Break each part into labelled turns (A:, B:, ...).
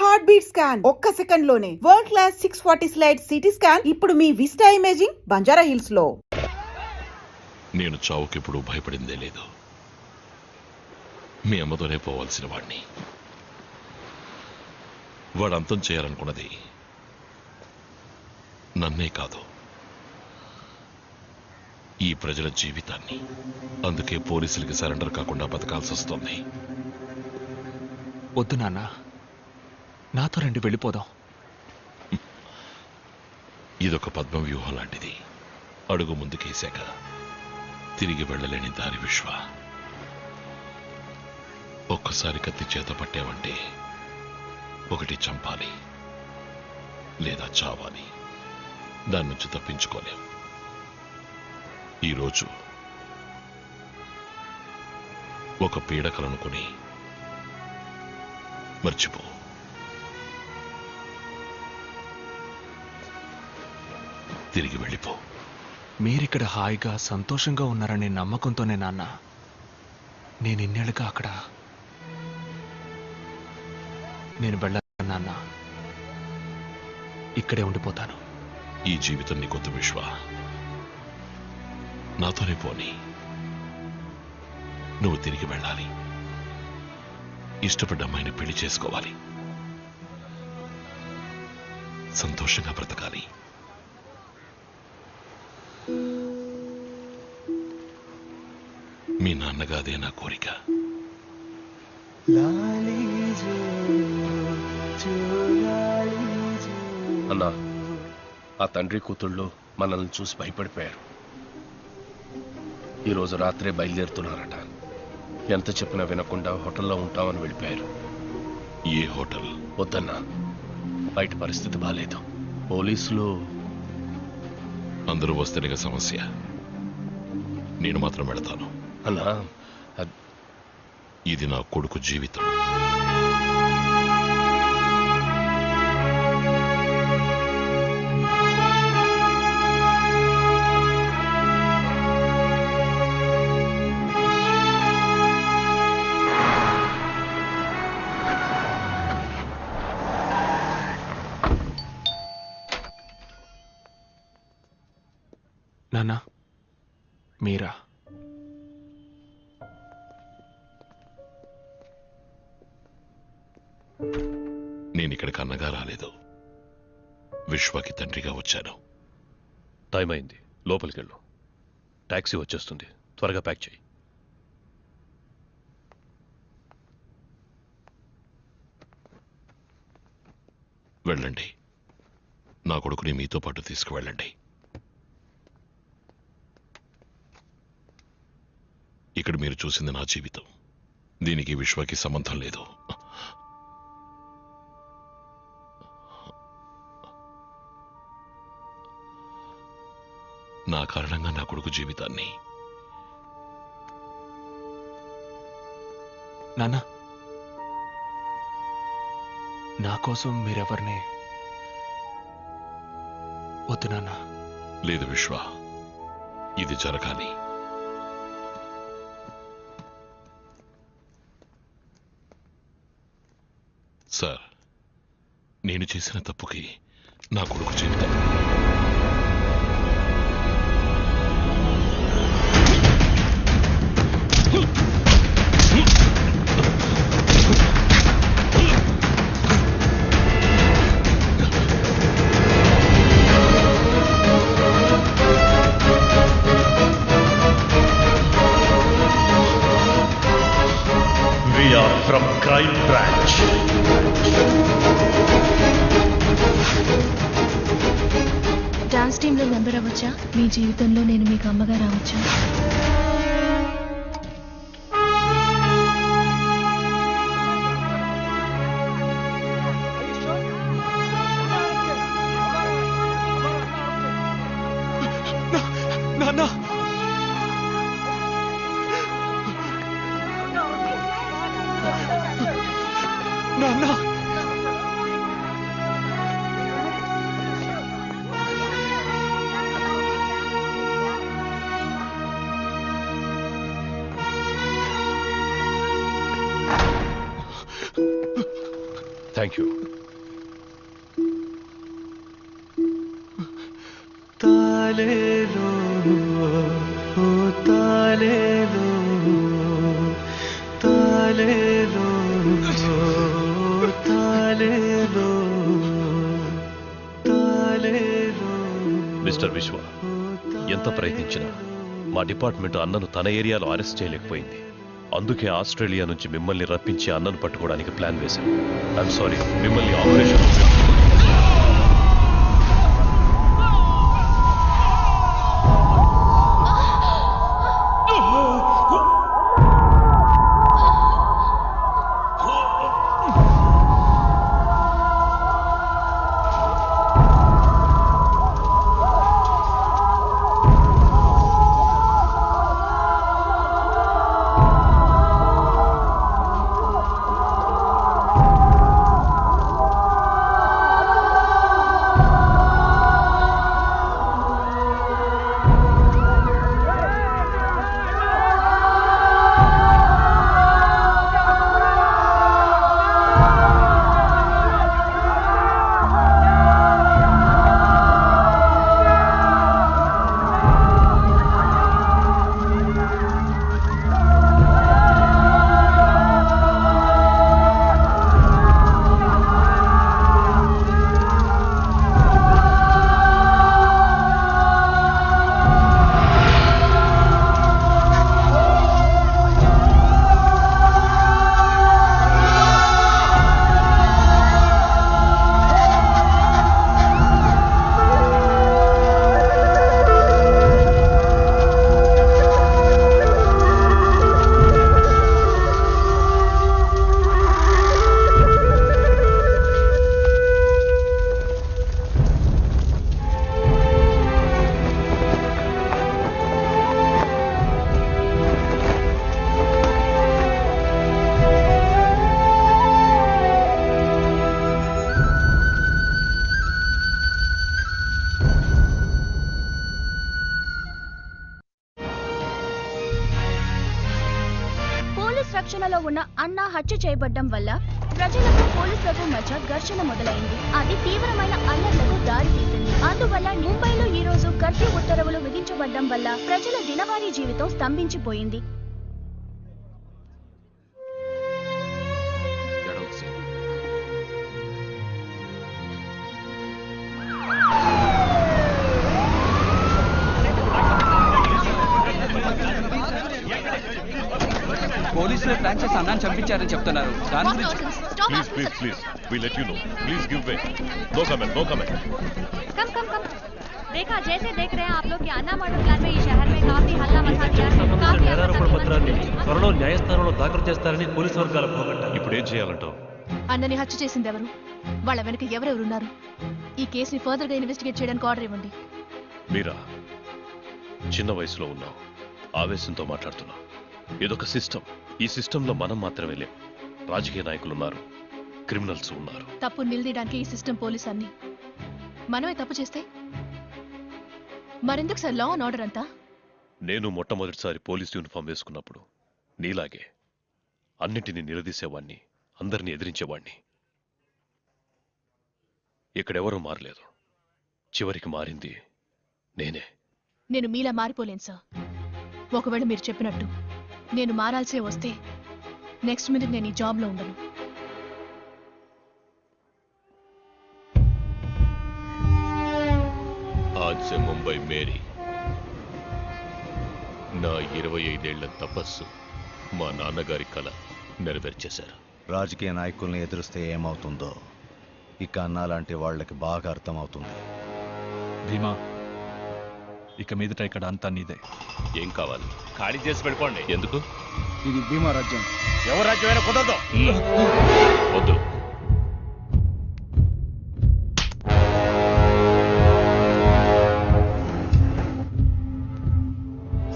A: Heart beat scan ఒక్క second లోనే world class 640 slide CT scan ఇప్పుడు మీ విస్టా ఇమేజింగ్ బంజారా హిల్స్ లో.
B: నేను చావుకెప్పుడు భయపడిందే లేదు. మీ అమ్మతోనే పోవాల్సిన వాడిని. వాడు అంతం చేయాలనుకున్నది నన్నే కాదు, ఈ ప్రజల జీవితాన్ని. అందుకే పోలీసులకి సరెండర్ కాకుండా బతకాల్సి వస్తుంది.
C: వద్దు నాన్న, నాతో రండి, వెళ్ళిపోదాం.
B: ఇదొక పద్మ వ్యూహం లాంటిది. అడుగు ముందుకేశాక తిరిగి వెళ్ళలేని దారి విశ్వ. ఒక్కసారి కత్తి చేత పట్టావంటే ఒకటి చంపాలి లేదా చావాలి. దాని నుంచి తప్పించుకోలేం. ఈరోజు ఒక పీడకలనుకుని మర్చిపో. తిరిగి వెళ్ళిపో.
C: మీరిక్కడ హాయిగా సంతోషంగా ఉన్నారనే నమ్మకంతోనే నాన్న నేను ఇన్నేళ్ళుగా అక్కడ. నేను వెళ్ళను నాన్న, ఇక్కడే ఉండిపోతాను.
B: ఈ జీవితం నీకొద్దు విశ్వ, నాతోనే పోని. నువ్వు తిరిగి వెళ్ళాలి. ఇష్టపడ్డ అమ్మాయిని పెళ్లి చేసుకోవాలి. సంతోషంగా బ్రతకాలి. మీ నాన్నగా అదే నా కోరిక.
D: అన్నా, ఆ తండ్రి కూతుళ్ళు మనల్ని చూసి భయపడిపోయారు. ఈరోజు రాత్రే బయలుదేరుతున్నారట. ఎంత చెప్పినా వినకుండా హోటల్లో ఉంటామని వెళ్ళిపోయారు.
B: ఏ హోటల్?
D: వద్దన్నా, బయట పరిస్థితి బాలేదు. పోలీసులు
B: అందరూ వస్తేనే సమస్య. నేను మాత్రం వెళతాను.
D: అన్నా,
B: ఇది నా కొడుకు జీవితం.
C: నాన్న, మీరా?
B: నేను ఇక్కడికి అన్నగా రాలేదు, విశ్వకి తండ్రిగా వచ్చాను.
E: టైం అయింది, లోపలికి వెళ్ళు. టాక్సీ వచ్చేస్తుంది, త్వరగా ప్యాక్ చేయి.
B: వెళ్ళండి. నా కొడుకుని మీతో పాటు తీసుకువెళ్ళండి. ఇక్కడ మీరు చూసింది నా జీవితం. దీనికి విశ్వకి సంబంధం లేదు. నా కారణంగా నా కొడుకు జీవితాన్ని.
C: నాన్న, నా కోసం మీరెవరిని వద్దు నాన్న.
B: లేదు విశ్వ, ఇది జరగాలి. సార్, నేను చేసిన తప్పుకి నా కొడుకు జీవితం.
E: We are from Crime Branch.
F: Dance టీంలో మెంబర్ అవ్వచ్చా? మీ జీవితంలో నేను మీకు అమ్మగా రావచ్చా?
C: నాన్న, నాన్న,
E: Thank you.
C: తాలేలో ఓ తాలేలో తాలేలో తాలేలో తాలేలో.
E: మిస్టర్ విశ్వ, ఎంత ప్రయత్నించినా మా డిపార్ట్మెంట్ అన్నను తన ఏరియాలో అరెస్ట్ చేయలేకపోయింది. అందుకే ఆస్ట్రేలియా నుంచి మిమ్మల్ని రప్పించి అన్నను పట్టుకోవడానికి ప్లాన్ వేశాం. ఐఎమ్ సారీ, మిమ్మల్ని ఆపరేషన్
G: రక్షణలో ఉన్న అన్న హత్య చేయబడ్డం వల్ల ప్రజలకు పోలీసులకు మధ్య ఘర్షణ మొదలైంది. అది తీవ్రమైన అల్లర్లకు దారి తీసింది. అందువల్ల ముంబైలో ఈ రోజు కర్ఫ్యూ ఉత్తర్వులు విధించబడ్డం వల్ల ప్రజల దినవారీ జీవితం స్తంభించిపోయింది.
H: పోలీసులు ప్లాన్ చేసి అన్నాన్ని చంపించారని చెప్తున్నారు. దాని గురించి
E: please we let you know. Please give way. No comment.
G: कम देखा जैसे देख रहे हैं आप लोग कि अन्ना मर्डर प्लान में इस शहर में काफी हल्ला मचा दिया है.
I: నేరారోపణ పత్రాన్ని త్వరలో న్యాయస్థానంలో దాఖలు చేస్తారని పోలీసు వర్గాల పోగొట్టారు.
E: ఇప్పుడు ఏం చేయాలంటావు?
F: అన్నని హత్య చేసింది ఎవరు, వాళ్ళ వెనక ఎవరెవరున్నారు, ఈ కేసుని ఫర్దర్ గా ఇన్వెస్టిగేట్ చేయడానికి ఆర్డర్ ఇవ్వండి.
E: మీరా చిన్న వయసులో ఉన్నావు, ఆవేశంతో మాట్లాడుతున్నావు. ఇదొక సిస్టమ్. ఈ సిస్టంలో మనం మాత్రమే లేవు. రాజకీయ నాయకులు ఉన్నారు, క్రిమినల్స్ ఉన్నారు.
F: తప్పు నిలదీయడానికి ఈ సిస్టమ్ పోలీస్ అన్ని. మనమే తప్పు చేస్తే మరెందుకు సార్ లా అండ్ ఆర్డర్ అంతా?
E: నేను మొట్టమొదటిసారి పోలీస్ యూనిఫామ్ వేసుకున్నప్పుడు నీలాగే అన్నింటినీ నిలదీసేవాణ్ణి, అందరినీ ఎదిరించేవాణ్ణి. ఇక్కడెవరూ మారలేదు. చివరికి మారింది నేనే.
F: నేను మీలా మారిపోలేను సార్. ఒకవేళ మీరు చెప్పినట్టు నేను మారాల్సే వస్తే నెక్స్ట్ మినిట్ నేను ఈ జాబ్లో ఉండను.
B: आज से मुंबई मेरी నా 25 ఏళ్ల తపస్సు మా నాన్నగారి కల నెరవేర్చేశారు.
J: రాజకీయ నాయకుల్ని ఎదురిస్తే ఏమవుతుందో ఇక అన్నా లాంటి వాళ్ళకి బాగా అర్థమవుతుంది.
C: భీమా, ఇక మీదట ఇక్కడ అంతా నీదే.
B: ఏం కావాలి? ఖాళీ చేసి వెళ్ళిపోండి. ఎందుకు?
H: ఇది భీమా రాజ్యం.
B: ఎవరు రాజ్యమైనా కుదరదు. వద్దు.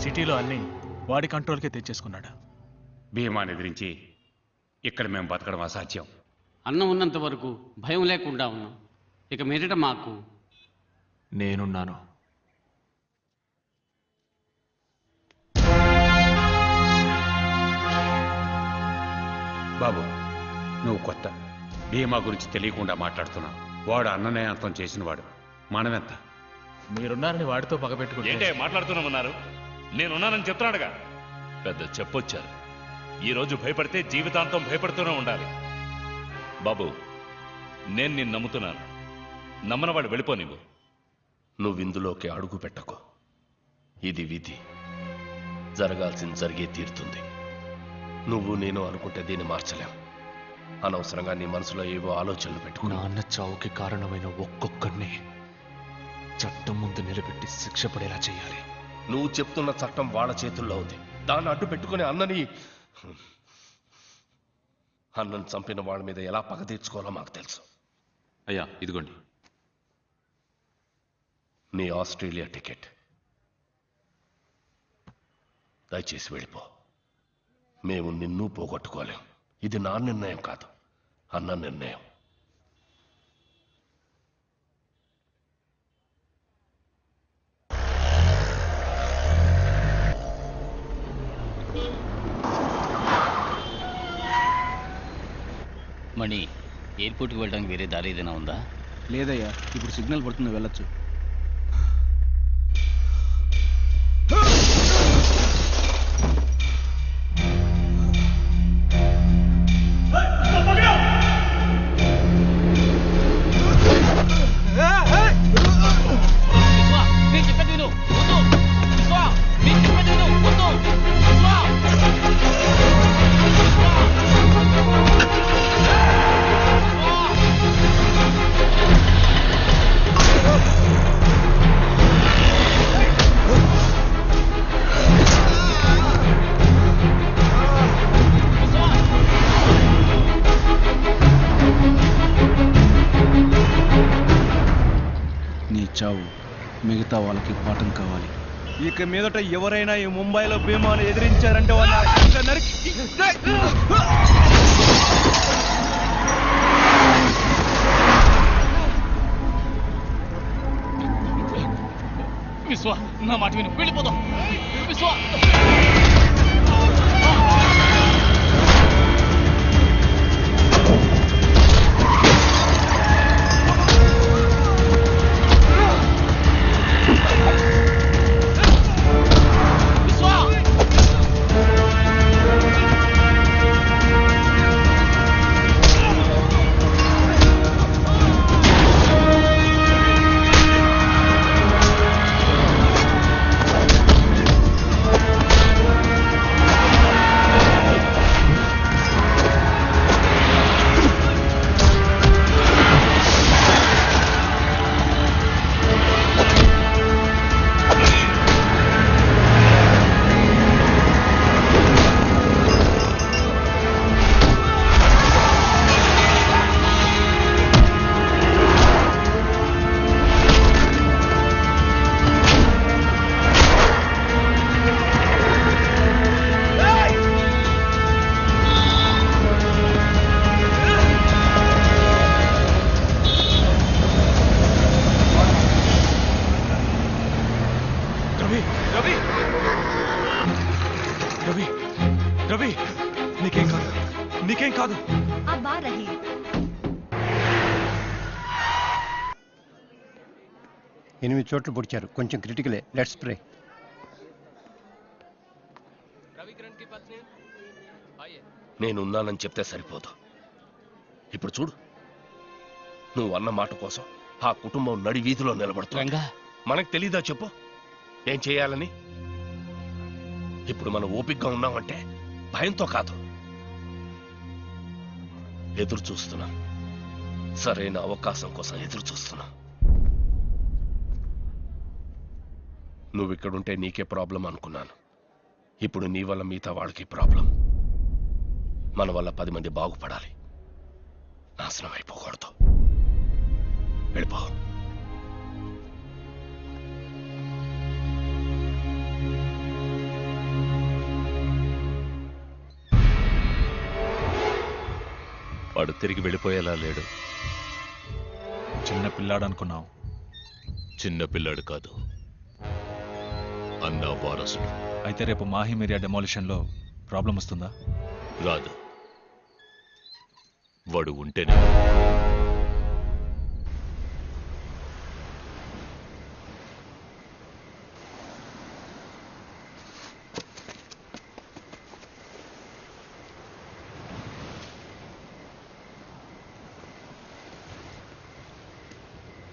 C: సిటీలో అన్ని వాడి కంట్రోల్కే తెచ్చేసుకున్నాడు.
K: భీమాని ఎదిరించి ఇక్కడ మేము బతకడం అసాధ్యం.
L: అన్నం ఉన్నంత వరకు భయం లేకుండా ఉన్నాం. ఇక మీదట మాకు
C: నేనున్నాను.
K: బాబు, నువ్వు కొత్త. భీమా గురించి తెలియకుండా మాట్లాడుతున్నావు. వాడు అన్ననే అంతం చేసినవాడు. మనమెంత?
M: మీరున్నారని వాడితో పగబెట్టుకుంటే
B: ఏంటే మాట్లాడుతున్నామన్నారు? నేనున్నానని చెప్తున్నాడుగా. పెద్ద చెప్పొచ్చారు. ఈరోజు భయపడితే జీవితాంతం భయపడుతూనే ఉండాలి. బాబు, నేను నిన్ను నమ్ముతున్నాను. నమ్మనవాడు వెళ్ళిపోనివ్వు.
D: నువ్విందులోకి అడుగు పెట్టకు. ఇది విధి. జరగాల్సింది జరిగే తీరుతుంది. నువ్వు నేను అనుకుంటే దీన్ని మార్చలేం. అనవసరంగా నీ మనసులో ఏవో ఆలోచనలు పెట్టుకో.
M: నాన్న చావుకి కారణమైన ఒక్కొక్కడిని చట్టం ముందు నిలబెట్టి శిక్ష పడేలా చేయాలి.
D: నువ్వు చెప్తున్న చట్టం వాళ్ళ చేతుల్లో ఉంది. దాన్ని అడ్డు పెట్టుకుని అన్నని చంపిన వాళ్ళ మీద ఎలా పగ తీర్చుకోవాలో మాకు తెలుసు.
E: అయ్యా ఇదిగోండి.
D: నీ ఆస్ట్రేలియా టికెట్. దయచేసి వెళ్ళిపో. మేము నిన్ను పోగొట్టుకోలేం. ఇది నా నిర్ణయం కాదు, అన్న నిర్ణయం.
L: మణి, ఎయిర్పోర్ట్కి వెళ్ళడానికి వేరే దారి ఏదైనా ఉందా?
H: లేదయ్యా, ఇప్పుడు సిగ్నల్ పడుతుంది, వెళ్ళొచ్చు. చావు మిగతా వాళ్ళకి పాఠం కావాలి.
I: ఇక మీదట ఎవరైనా ఈ ముంబైలో భీమాను ఎదిరించారంటే వాళ్ళ నరికి
L: విశ్వ, నా మాట విను, వెళ్ళిపోదాం. విశ్వ,
C: నీకేం కాదు.
G: అబ్బా రహీ,
I: 8 చోట్ల పొడిచారు, కొంచెం క్రిటికలే. Let's pray.
D: నేనున్నానని చెప్తే సరిపోదు. ఇప్పుడు చూడు, నువ్వు అన్న మాట కోసం ఆ కుటుంబం నడి వీధిలో నిలబడుతుంది. మనకు తెలీదా చెప్పు ఏం చేయాలని? ఇప్పుడు మనం ఓపికగా ఉన్నామంటే భయంతో కాదు, ఎదురు చూస్తున్నాం. సరైన అవకాశం కోసం ఎదురు చూస్తున్నాం. నువ్వు ఇక్కడుంటే నీకే ప్రాబ్లం అనుకున్నాను. ఇప్పుడు నీ వల్ల మిగతా వాడికి ప్రాబ్లం. మన వల్ల 10 మంది బాగుపడాలి, నాశనం అయిపోకూడదు. వెళ్ళిపో.
E: వాడు తిరిగి వెళ్ళిపోయేలా లేడు.
C: చిన్న పిల్లాడు అనుకున్నావు.
B: చిన్న పిల్లాడు కాదు, అన్నా వారసుడు.
C: అయితే రేపు మాహిమేరియా డెమాలిషన్లో ప్రాబ్లం వస్తుందా?
B: రాదు. వాడు ఉంటేనే